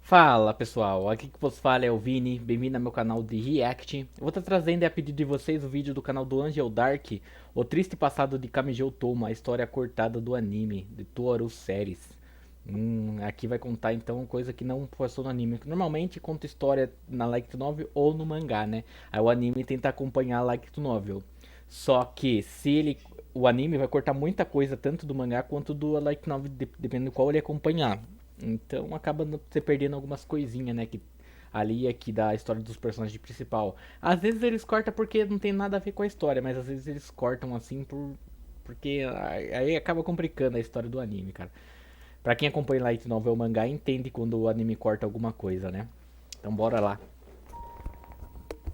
Fala pessoal, aqui que vos fala é o Vini, bem-vindo ao meu canal de React. Eu vou estar trazendo a pedido de vocês o vídeo do canal do Angel Dark, o triste passado de Kamijou Toma, a história cortada do anime, de Toaru Series. Aqui vai contar então coisa que não passou no anime. Normalmente conta história na Light Novel ou no mangá, né? Aí o anime tenta acompanhar a Light Novel. Só que se ele, o anime vai cortar muita coisa tanto do mangá quanto do Light Novel, dependendo do qual ele acompanhar. Então acaba você perdendo algumas coisinhas, né? Que ali é que dá a história dos personagens principal. Às vezes eles cortam porque não tem nada a ver com a história, mas às vezes eles cortam assim porque aí acaba complicando a história do anime, cara. Pra quem acompanha Light Novel ou mangá entende quando o anime corta alguma coisa, né? Então bora lá.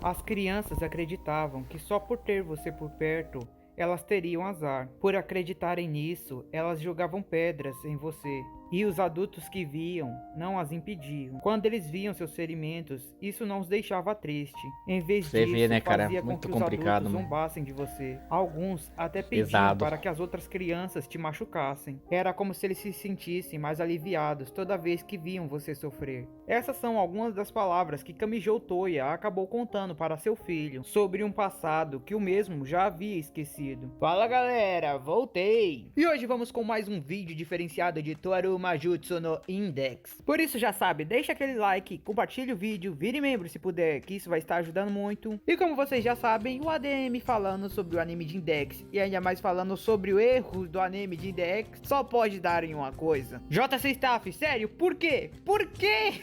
As crianças acreditavam que só por ter você por perto, elas teriam azar. Por acreditarem nisso, elas jogavam pedras em você. E os adultos que viam não as impediam. Quando eles viam seus ferimentos, isso não os deixava triste. Em vez Você vê, disso, né, cara? fazia com Muito que os complicado, adultos mano. zombassem de você. Alguns até pediam Pesado. para que as outras crianças te machucassem. Era como se eles se sentissem mais aliviados toda vez que viam você sofrer. Essas são algumas das palavras que Kamijou Toya acabou contando para seu filho sobre um passado que o mesmo já havia esquecido. Fala galera, voltei! E hoje vamos com mais um vídeo diferenciado de Toaru Majutsu no Index. Por isso já sabe, deixa aquele like, compartilhe o vídeo, vire membro se puder, que isso vai estar ajudando muito. E como vocês já sabem, o ADM falando sobre o anime de Index e ainda mais falando sobre o erro do anime de Index, só pode dar em uma coisa. JC Staff, sério, por quê? Por quê?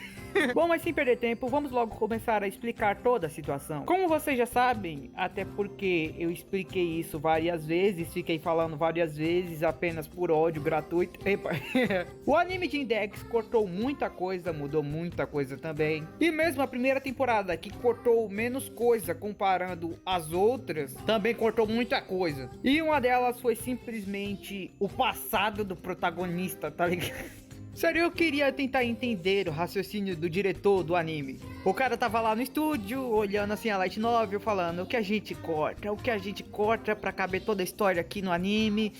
Bom, mas sem perder tempo, vamos logo começar a explicar toda a situação. Como vocês já sabem, até porque eu expliquei isso várias vezes, fiquei falando várias vezes apenas por ódio gratuito. Epa. O anime de Index cortou muita coisa, mudou muita coisa também. E mesmo a primeira temporada, que cortou menos coisa comparando as outras, também cortou muita coisa. E uma delas foi simplesmente o passado do protagonista, tá ligado? Sério, eu queria tentar entender o raciocínio do diretor do anime. O cara tava lá no estúdio, olhando assim a light novel, falando o que a gente corta pra caber toda a história aqui no anime.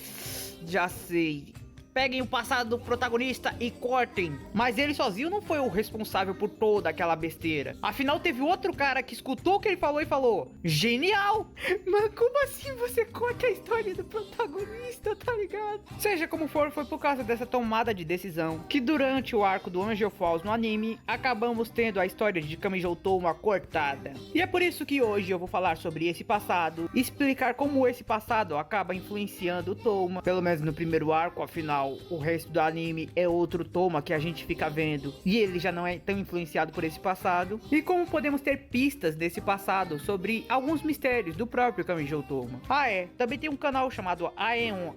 Já sei. Peguem o passado do protagonista e cortem. Mas ele sozinho não foi o responsável por toda aquela besteira. Afinal, teve outro cara que escutou o que ele falou e falou: genial! Mas como assim você corta a história do protagonista, tá ligado? Seja como for, foi por causa dessa tomada de decisão que durante o arco do Angel Falls no anime, acabamos tendo a história de Kamijou Toma cortada. E é por isso que hoje eu vou falar sobre esse passado, explicar como esse passado acaba influenciando o Toma, pelo menos no primeiro arco, afinal o resto do anime é outro Toma que a gente fica vendo e ele já não é tão influenciado por esse passado, e como podemos ter pistas desse passado sobre alguns mistérios do próprio Kamijou Toma. Também tem um canal chamado Aeon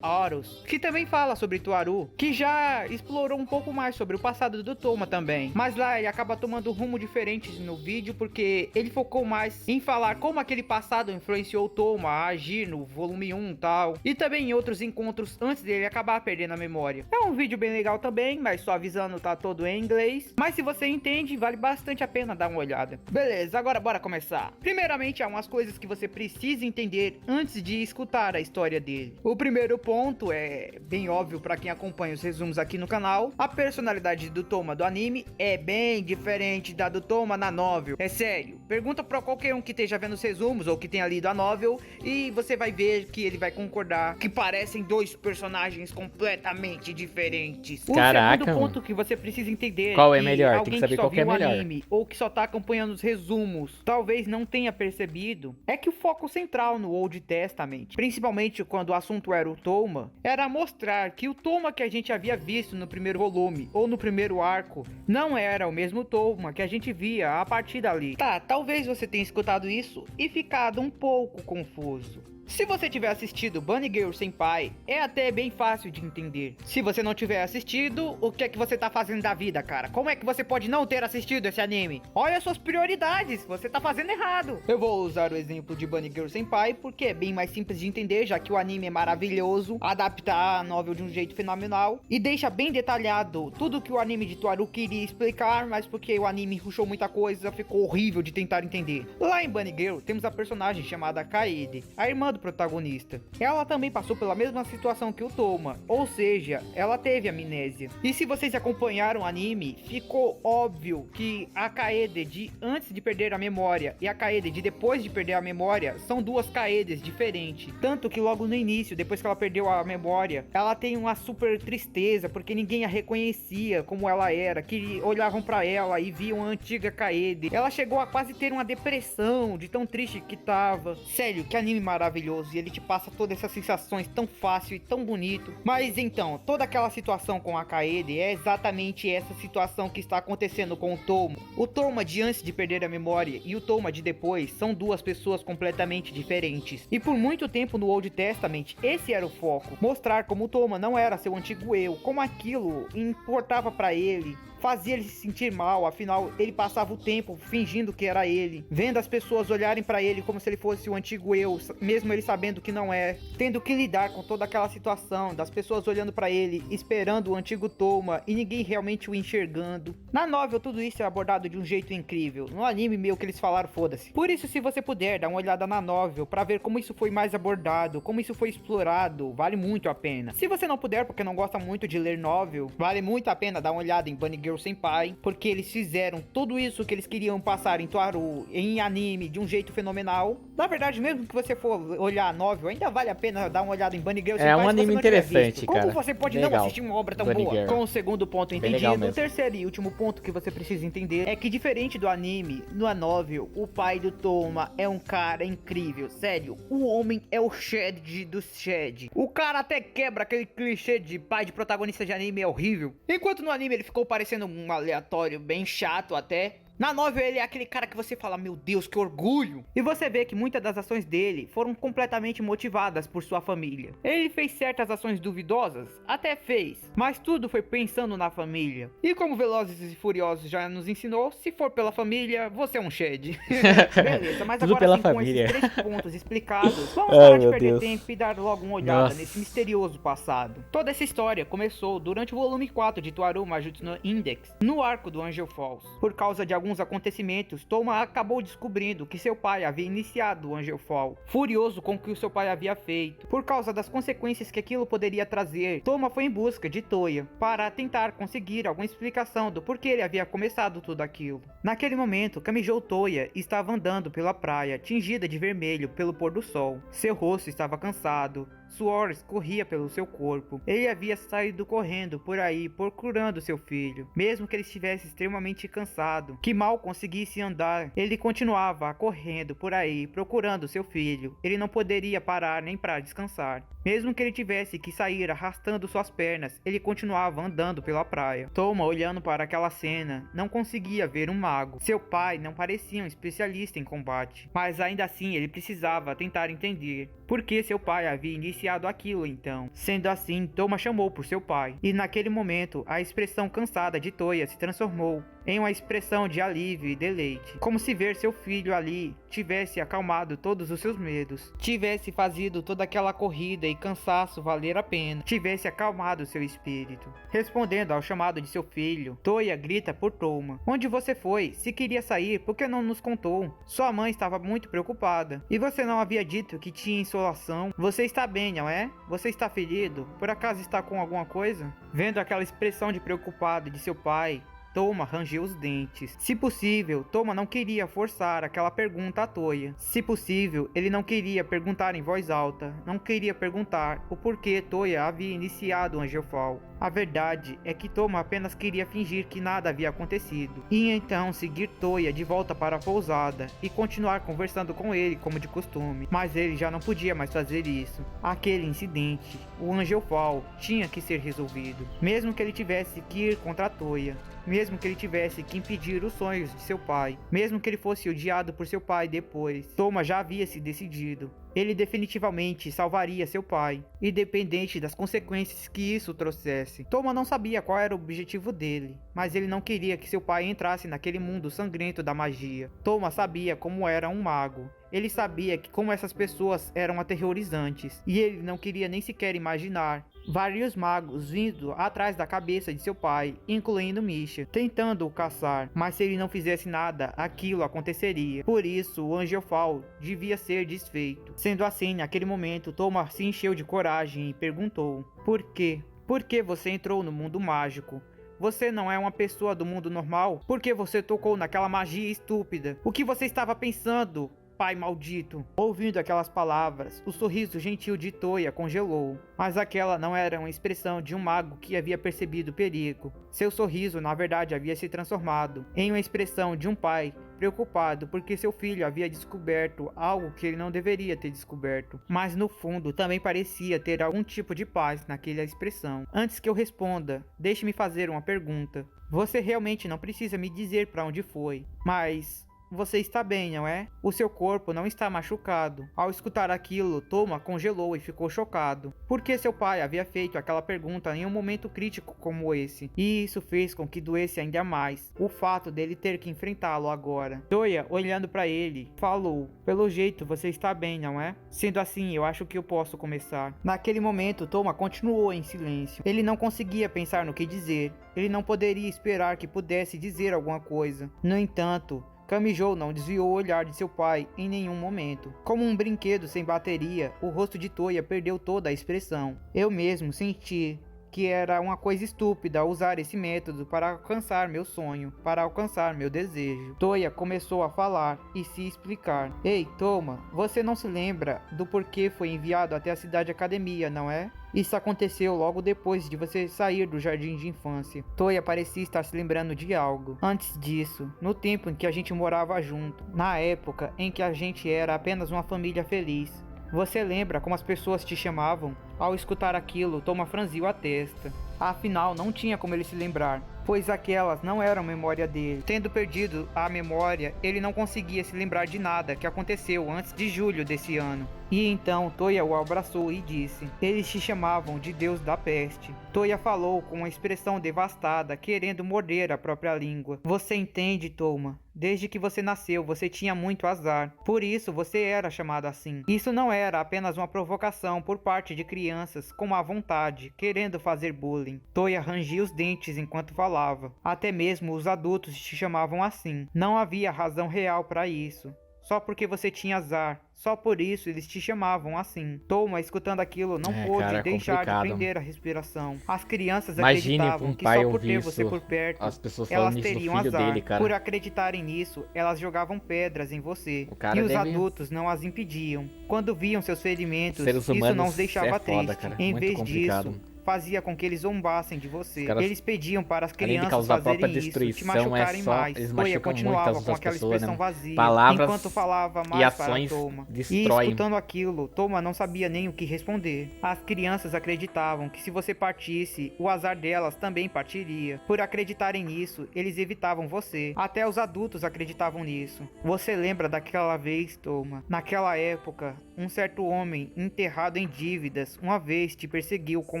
Horus, que também fala sobre Toaru, que já explorou um pouco mais sobre o passado do Toma também. Mas lá ele acaba tomando um rumo diferente no vídeo, porque ele focou mais em falar como aquele passado influenciou o Toma a agir no volume 1 e tal, e também em outros encontros antes dele acabar perdendo a memória. É um vídeo bem legal também, mas só avisando, tá todo em inglês. Mas se você entende, vale bastante a pena dar uma olhada. Beleza, agora bora começar. Primeiramente, há umas coisas que você precisa entender antes de escutar a história dele. O primeiro ponto é bem óbvio para quem acompanha os resumos aqui no canal. A personalidade do Toma do anime é bem diferente da do Toma na novel. É sério, pergunta para qualquer um que esteja vendo os resumos ou que tenha lido a novel e você vai ver que ele vai concordar que parecem dois personagens completamente diferentes. O Caraca, segundo ponto mano. que você precisa entender Qual é que melhor? Tem que alguém que saber só qual que é viu o melhor. anime ou que só tá acompanhando os resumos talvez não tenha percebido é que o foco central no Old Testament, principalmente quando o assunto era o Toma, era mostrar que o Toma que a gente havia visto no primeiro volume ou no primeiro arco não era o mesmo Toma que a gente via a partir dali. Tá, talvez você tenha escutado isso e ficado um pouco confuso. Se você tiver assistido Bunny Girl Senpai, é até bem fácil de entender. Se você não tiver assistido, o que é que você tá fazendo da vida, cara? Como é que você pode não ter assistido esse anime? Olha as suas prioridades, você tá fazendo errado. Eu vou usar o exemplo de Bunny Girl Senpai porque é bem mais simples de entender, já que o anime é maravilhoso, adapta a novel de um jeito fenomenal e deixa bem detalhado tudo que o anime de Toaru queria explicar, mas porque o anime rushou muita coisa, ficou horrível de tentar entender. Lá em Bunny Girl, temos a personagem chamada Kaede, a irmã do do protagonista. Ela também passou pela mesma situação que o Toma, ou seja, ela teve amnésia. E se vocês acompanharam o anime, ficou óbvio que a Kaede de antes de perder a memória e a Kaede de depois de perder a memória são duas Kaedes diferentes. Tanto que logo no início, depois que ela perdeu a memória, ela tem uma super tristeza porque ninguém a reconhecia como ela era, que olhavam pra ela e viam a antiga Kaede. Ela chegou a quase ter uma depressão de tão triste que tava. Sério, que anime maravilhoso, e ele te passa todas essas sensações tão fácil e tão bonito. Mas então, toda aquela situação com a Kaede é exatamente essa situação que está acontecendo com o Toma. O Toma de antes de perder a memória e o Toma de depois são duas pessoas completamente diferentes. E por muito tempo no Old Testament, esse era o foco. Mostrar como o Toma não era seu antigo eu, como aquilo importava pra ele. Fazia ele se sentir mal, afinal ele passava o tempo fingindo que era ele, vendo as pessoas olharem pra ele como se ele fosse o antigo eu, mesmo ele sabendo que não é, tendo que lidar com toda aquela situação das pessoas olhando pra ele, esperando o antigo Toma e ninguém realmente o enxergando. Na novel tudo isso é abordado de um jeito incrível, no anime meio que eles falaram foda-se. Por isso, se você puder dar uma olhada na novel pra ver como isso foi mais abordado, como isso foi explorado, vale muito a pena. Se você não puder porque não gosta muito de ler novel, vale muito a pena dar uma olhada em Bunny Girl Senpai, porque eles fizeram tudo isso que eles queriam passar em Toaru em anime de um jeito fenomenal. Na verdade, mesmo que você for olhar a novel, ainda vale a pena dar uma olhada em Bunny Girl Senpai. É um anime interessante, cara. Como você pode Legal. não assistir uma obra tão Bunny boa? Girl. Com o segundo ponto Bem legal entendido, o mesmo. terceiro e último ponto que você precisa entender é que, diferente do anime, no novel, o pai do Toma é um cara incrível. Sério, o homem é o Shed do Shed. O cara até quebra aquele clichê de pai de protagonista de anime é horrível. Enquanto no anime ele ficou parecendo um aleatório bem chato até. Na novel ele é aquele cara que você fala, meu Deus, que orgulho. E você vê que muitas das ações dele foram completamente motivadas por sua família. Ele fez certas ações duvidosas? Até fez. Mas tudo foi pensando na família. E como Velozes e Furiosos já nos ensinou, se for pela família, você é um Shed. Beleza, mas Tudo agora pela sim, família. com esses 3 pontos explicados, vamos Ai, parar de meu perder Deus. tempo e dar logo uma olhada Nossa. nesse misterioso passado. Toda essa história começou durante o volume 4 de Toaru Majutsu no Index, no arco do Angel Falls. Por causa de alguns acontecimentos, Toma acabou descobrindo que seu pai havia iniciado o Angel Fall, furioso com o que o seu pai havia feito. Por causa das consequências que aquilo poderia trazer, Toma foi em busca de Toya para tentar conseguir alguma explicação do porquê ele havia começado tudo aquilo. Naquele momento, Kamijou Toya estava andando pela praia, tingida de vermelho pelo pôr do sol. Seu rosto estava cansado, suor escorria pelo seu corpo. Ele havia saído correndo por aí procurando seu filho, mesmo que ele estivesse extremamente cansado, que mal conseguisse andar. Ele continuava correndo por aí procurando seu filho. Ele não poderia parar nem para descansar. Mesmo que ele tivesse que sair arrastando suas pernas, ele continuava andando pela praia. Toma, olhando para aquela cena, não conseguia ver um mago. Seu pai não parecia um especialista em combate, mas ainda assim ele precisava tentar entender por que seu pai havia iniciado aquilo então. Sendo assim, Toma chamou por seu pai, e naquele momento a expressão cansada de Toya se transformou em uma expressão de alívio e deleite, como se ver seu filho ali tivesse acalmado todos os seus medos, tivesse fazido toda aquela corrida e cansaço valer a pena, tivesse acalmado seu espírito. Respondendo ao chamado de seu filho, Toya grita por Toma: "Onde você foi? Se queria sair, por que não nos contou? Sua mãe estava muito preocupada. E você não havia dito que tinha insolação? Você está bem, não é? Você está ferido? Por acaso está com alguma coisa?" Vendo aquela expressão de preocupado de seu pai, Toma rangeu os dentes. Se possível, Toma não queria forçar aquela pergunta à Toya. Se possível, ele não queria perguntar em voz alta. Não queria perguntar o porquê Toya havia iniciado o Angel Fall. A verdade é que Toma apenas queria fingir que nada havia acontecido, e então seguir Toya de volta para a pousada e continuar conversando com ele como de costume. Mas ele já não podia mais fazer isso. Aquele incidente, o Angel Fall, tinha que ser resolvido, mesmo que ele tivesse que ir contra a Toya. Mesmo que ele tivesse que impedir os sonhos de seu pai, mesmo que ele fosse odiado por seu pai depois, Toma já havia se decidido. Ele definitivamente salvaria seu pai, independente das consequências que isso trouxesse. Toma não sabia qual era o objetivo dele, mas ele não queria que seu pai entrasse naquele mundo sangrento da magia. Toma sabia como era um mago. Ele sabia que como essas pessoas eram aterrorizantes, e ele não queria nem sequer imaginar vários magos vindo atrás da cabeça de seu pai, incluindo Misha, tentando o caçar. Mas se ele não fizesse nada, aquilo aconteceria. Por isso, o Angel Fall devia ser desfeito. Sendo assim, naquele momento, Toma se encheu de coragem e perguntou: Por quê? Por que você entrou no mundo mágico? Você não é uma pessoa do mundo normal? Por que você tocou naquela magia estúpida? O que você estava pensando, pai maldito? Ouvindo aquelas palavras, o sorriso gentil de Toya congelou. Mas aquela não era uma expressão de um mago que havia percebido o perigo. Seu sorriso, na verdade, havia se transformado em uma expressão de um pai preocupado porque seu filho havia descoberto algo que ele não deveria ter descoberto. Mas no fundo também parecia ter algum tipo de paz naquela expressão. Antes que eu responda, deixe-me fazer uma pergunta. Você realmente não precisa me dizer para onde foi, mas você está bem, não é? O seu corpo não está machucado. Ao escutar aquilo, Toma congelou e ficou chocado. Por que seu pai havia feito aquela pergunta em um momento crítico como esse? E isso fez com que doesse ainda mais o fato dele ter que enfrentá-lo agora. Toya, olhando para ele, falou: Pelo jeito você está bem, não é? Sendo assim, eu acho que eu posso começar. Naquele momento, Toma continuou em silêncio. Ele não conseguia pensar no que dizer. Ele não poderia esperar que pudesse dizer alguma coisa. No entanto, Kamijo não desviou o olhar de seu pai em nenhum momento. Como um brinquedo sem bateria, o rosto de Toya perdeu toda a expressão. Eu mesmo senti que era uma coisa estúpida usar esse método para alcançar meu sonho, para alcançar meu desejo. Toya começou a falar e se explicar. Ei, Toma, você não se lembra do porquê foi enviado até a cidade academia, não é? Isso aconteceu logo depois de você sair do jardim de infância. Toya parecia estar se lembrando de algo. Antes disso, no tempo em que a gente morava junto, na época em que a gente era apenas uma família feliz. Você lembra como as pessoas te chamavam? Ao escutar aquilo, Toma franziu a testa. Afinal, não tinha como ele se lembrar, pois aquelas não eram memória dele. Tendo perdido a memória, ele não conseguia se lembrar de nada que aconteceu antes de julho desse ano. E então Toya o abraçou e disse: Eles te chamavam de Deus da Peste. Toya falou com uma expressão devastada, querendo morder a própria língua. Você entende, Toma? Desde que você nasceu, você tinha muito azar. Por isso, você era chamado assim. Isso não era apenas uma provocação por parte de crianças com má vontade, querendo fazer bullying. Toya rangia os dentes enquanto falava. Até mesmo os adultos te chamavam assim. Não havia razão real para isso. Só porque você tinha azar. Só por isso eles te chamavam assim. Toma, escutando aquilo, não pôde deixar de prender a respiração. As crianças acreditavam que só por ter você por perto, elas teriam azar. Por acreditarem nisso, elas jogavam pedras em você. E os adultos não as impediam. Quando viam seus ferimentos, isso não os deixava triste. Em vez disso, fazia com que eles zombassem de você. Eles pediam para as crianças fazerem isso, te machucarem mais. Toya continuava com aquela expressão vazia, enquanto falava mais para Toma. E escutando aquilo, Toma não sabia nem o que responder. As crianças acreditavam que se você partisse, o azar delas também partiria. Por acreditarem nisso, eles evitavam você. Até os adultos acreditavam nisso. Você lembra daquela vez, Toma? Naquela época, um certo homem enterrado em dívidas uma vez te perseguiu com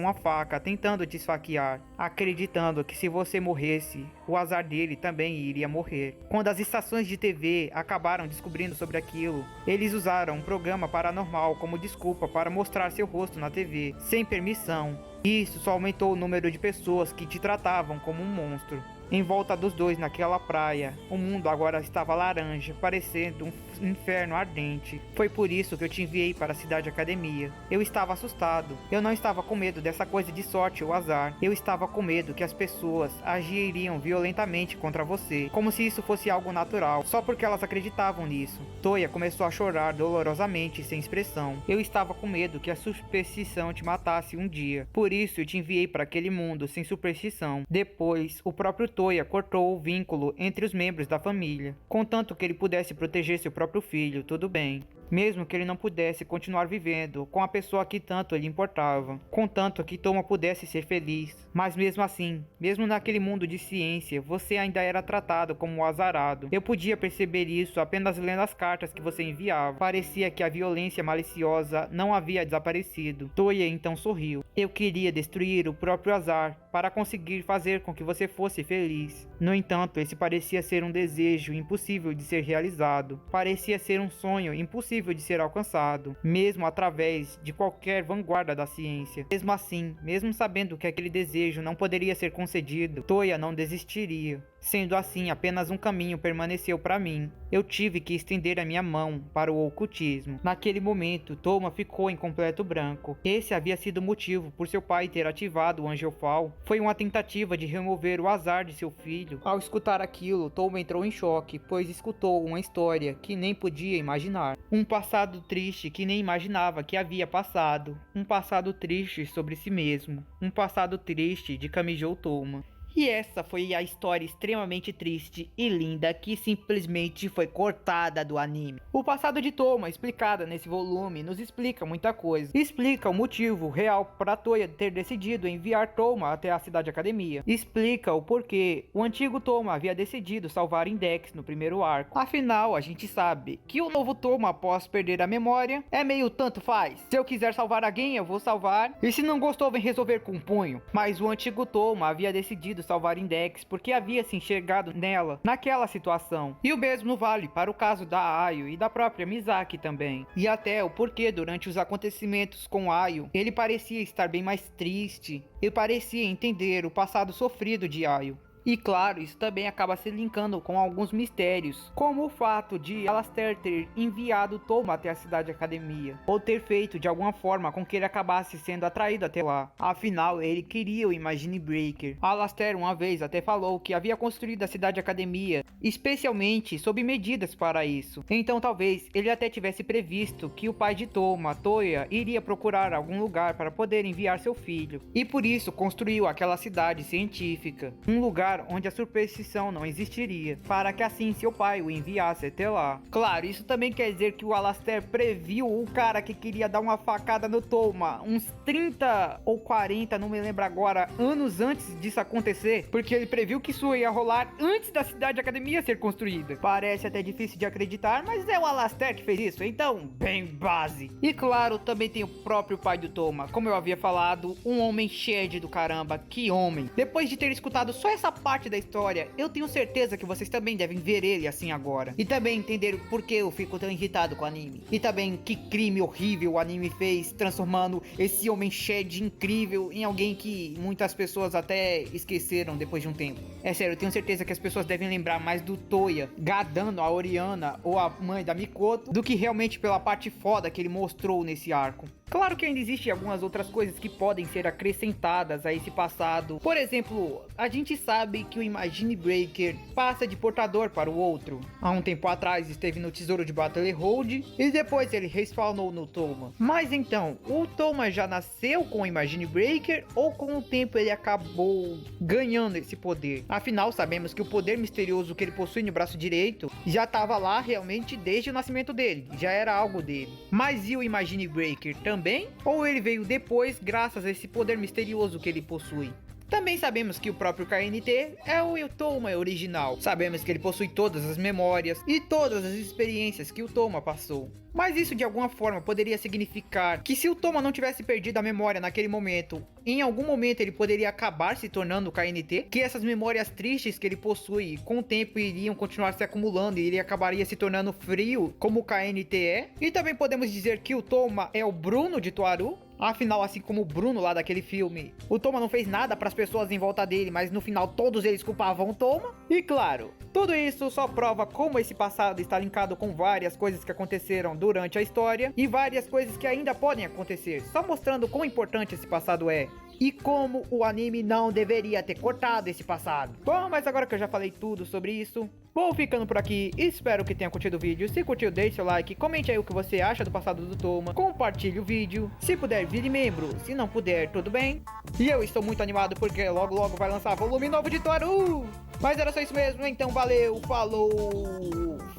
uma faca, tentando te esfaquear, acreditando que se você morresse, o azar dele também iria morrer. Quando as estações de TV acabaram descobrindo sobre aquilo, eles usaram um programa paranormal como desculpa para mostrar seu rosto na TV, sem permissão. Isso só aumentou o número de pessoas que te tratavam como um monstro. Em volta dos dois naquela praia, o mundo agora estava laranja, parecendo um inferno ardente. Foi por isso que eu te enviei para a cidade academia. Eu estava assustado. Eu não estava com medo dessa coisa de sorte ou azar. Eu estava com medo que as pessoas agiriam violentamente contra você, como se isso fosse algo natural, só porque elas acreditavam nisso. Toya começou a chorar dolorosamente, sem expressão. Eu estava com medo que a superstição te matasse um dia. Por isso eu te enviei para aquele mundo sem superstição. Depois, o próprio Toya cortou o vínculo entre os membros da família, contanto que ele pudesse proteger seu próprio filho, tudo bem. Mesmo que ele não pudesse continuar vivendo com a pessoa que tanto lhe importava, contanto que Toma pudesse ser feliz. Mas mesmo assim, mesmo naquele mundo de ciência, você ainda era tratado como um azarado. Eu podia perceber isso apenas lendo as cartas que você enviava. Parecia que a violência maliciosa não havia desaparecido. Toya então sorriu. Eu queria destruir o próprio azar para conseguir fazer com que você fosse feliz. No entanto, esse parecia ser um desejo impossível de ser realizado. Parecia ser um sonho impossível de ser alcançado, mesmo através de qualquer vanguarda da ciência. Mesmo assim, mesmo sabendo que aquele desejo não poderia ser concedido, Toya não desistiria. Sendo assim, apenas um caminho permaneceu para mim. Eu tive que estender a minha mão para o ocultismo. Naquele momento, Toma ficou em completo branco. Esse havia sido o motivo por seu pai ter ativado o Angelfall. Foi uma tentativa de remover o azar de seu filho. Ao escutar aquilo, Toma entrou em choque, pois escutou uma história que nem podia imaginar. Um passado triste que nem imaginava que havia passado. Um passado triste sobre si mesmo. Um passado triste de Kamijou Toma. E essa foi a história extremamente triste e linda que simplesmente foi cortada do anime. O passado de Toma, explicada nesse volume, nos explica muita coisa. Explica o motivo real para Toya ter decidido enviar Toma até a Cidade Academia. Explica o porquê o antigo Toma havia decidido salvar Index no primeiro arco. Afinal, a gente sabe que o novo Toma, após perder a memória, é meio tanto faz. Se eu quiser salvar alguém, eu vou salvar. E se não gostou, vem resolver com um punho. Mas o antigo Toma havia decidido salvar Index porque havia se enxergado nela naquela situação. E o mesmo vale para o caso da Ayo e da própria Misaki também. E até o porquê durante os acontecimentos com Ayo, ele parecia estar bem mais triste. Ele parecia entender o passado sofrido de Ayo. E claro, isso também acaba se linkando com alguns mistérios, como o fato de Alastair ter enviado Toma até a Cidade Academia, ou ter feito de alguma forma com que ele acabasse sendo atraído até lá. Afinal, ele queria o Imagine Breaker. Alastair uma vez até falou que havia construído a Cidade Academia, especialmente sob medidas para isso. Então talvez ele até tivesse previsto que o pai de Toma, Toya, iria procurar algum lugar para poder enviar seu filho. E por isso construiu aquela cidade científica, um lugar onde a superstição não existiria, para que assim seu pai o enviasse até lá. Claro, isso também quer dizer que o Alastair previu o cara que queria dar uma facada no Toma uns 30 ou 40, não me lembro agora, anos antes disso acontecer, porque ele previu que isso ia rolar antes da Cidade Academia ser construída. Parece até difícil de acreditar, mas é o Alastair que fez isso, então bem base. E claro, também tem o próprio pai do Toma, como eu havia falado, um homem shed do caramba, que homem. Depois de ter escutado só essa parte da história, eu tenho certeza que vocês também devem ver ele assim agora. E também entender o porquê eu fico tão irritado com o anime. E também que crime horrível o anime fez, transformando esse homem shed incrível em alguém que muitas pessoas até esqueceram depois de um tempo. É sério, eu tenho certeza que as pessoas devem lembrar mais do Toya gadando a Oriana ou a mãe da Mikoto do que realmente pela parte foda que ele mostrou nesse arco. Claro que ainda existem algumas outras coisas que podem ser acrescentadas a esse passado. Por exemplo, a gente sabe que o Imagine Breaker passa de portador para o outro. Há um tempo atrás esteve no Tesouro de Battle Hold e depois ele respawnou no Toma. Mas então, o Toma já nasceu com o Imagine Breaker ou com o tempo ele acabou ganhando esse poder? Afinal, sabemos que o poder misterioso que ele possui no braço direito já estava lá realmente desde o nascimento dele, já era algo dele. Mas e o Imagine Breaker também? Ou ele veio depois graças a esse poder misterioso que ele possui? Também sabemos que o próprio KNT é o Toma original. Sabemos que ele possui todas as memórias e todas as experiências que o Toma passou. Mas isso de alguma forma poderia significar que se o Toma não tivesse perdido a memória naquele momento, em algum momento ele poderia acabar se tornando o KNT, que essas memórias tristes que ele possui com o tempo iriam continuar se acumulando e ele acabaria se tornando frio como o KNT é. E também podemos dizer que o Toma é o Bruno de Toaru. Afinal, assim como o Bruno lá daquele filme, o Toma não fez nada para as pessoas em volta dele, mas no final todos eles culpavam o Toma. E claro, tudo isso só prova como esse passado está linkado com várias coisas que aconteceram durante a história e várias coisas que ainda podem acontecer, só mostrando quão importante esse passado é. E como o anime não deveria ter cortado esse passado. Bom, mas agora que eu já falei tudo sobre isso, vou ficando por aqui, espero que tenha curtido o vídeo. Se curtiu, deixe seu like, comente aí o que você acha do passado do Toma, compartilhe o vídeo. Se puder, vire membro, se não puder, tudo bem. E eu estou muito animado porque logo logo vai lançar volume novo de Toaru. Mas era só isso mesmo, então valeu, falou,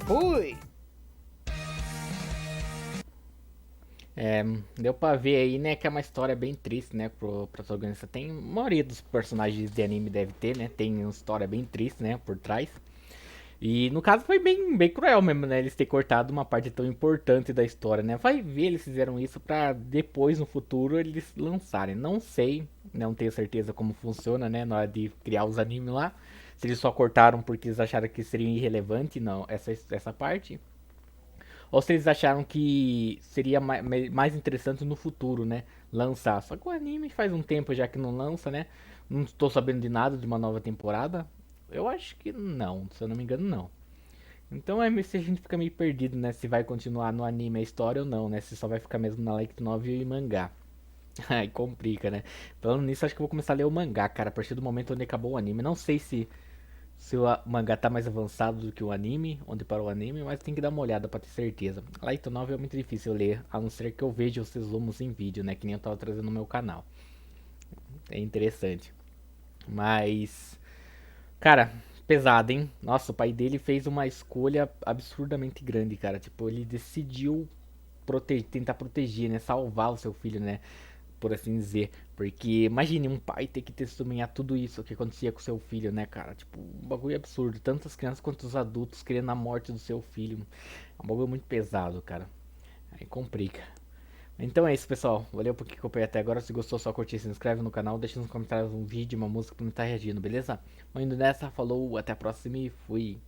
fui! Deu pra ver aí, né, que é uma história bem triste, né, pro protagonista. Tem, a maioria dos personagens de anime deve ter, né, tem uma história bem triste, né, por trás. E no caso foi bem cruel mesmo, né, eles terem cortado uma parte tão importante da história, né. Vai ver, eles fizeram isso pra depois, no futuro, eles lançarem. Não sei, não tenho certeza como funciona, né, na hora de criar os animes lá. Se eles só cortaram porque eles acharam que seria irrelevante, não, essa parte. Ou se eles acharam que seria mais interessante no futuro, né? Lançar. Só que o anime faz um tempo já que não lança, né? Não estou sabendo de nada de uma nova temporada. Eu acho que não, se eu não me engano, não. Então é meio se a gente fica meio perdido, né? Se vai continuar no anime a história ou não, né? Se só vai ficar mesmo na light novel e mangá. Aí complica, né? Falando nisso, acho que eu vou começar a ler o mangá, cara, a partir do momento onde acabou o anime. Não sei se o mangá tá mais avançado do que o anime, onde parou o anime, mas tem que dar uma olhada pra ter certeza. Light novel é muito difícil ler, a não ser que eu veja os resumos em vídeo, né? Que nem eu tava trazendo no meu canal. É interessante. Mas, cara, pesado, hein? Nossa, o pai dele fez uma escolha absurdamente grande, cara. Tipo, ele decidiu tentar proteger, né? Salvar o seu filho, né? Por assim dizer. Porque imagine um pai ter que testemunhar tudo isso que acontecia com seu filho, né, cara? Tipo, um bagulho absurdo. Tanto as crianças quanto os adultos querendo a morte do seu filho. É um bagulho muito pesado, cara. Aí complica. Então é isso, pessoal. Valeu por que acompanhou até agora. Se gostou, só curtir, se inscreve no canal. Deixa nos comentários um vídeo, uma música pra me estar reagindo, beleza? Vou indo nessa, falou, até a próxima e fui.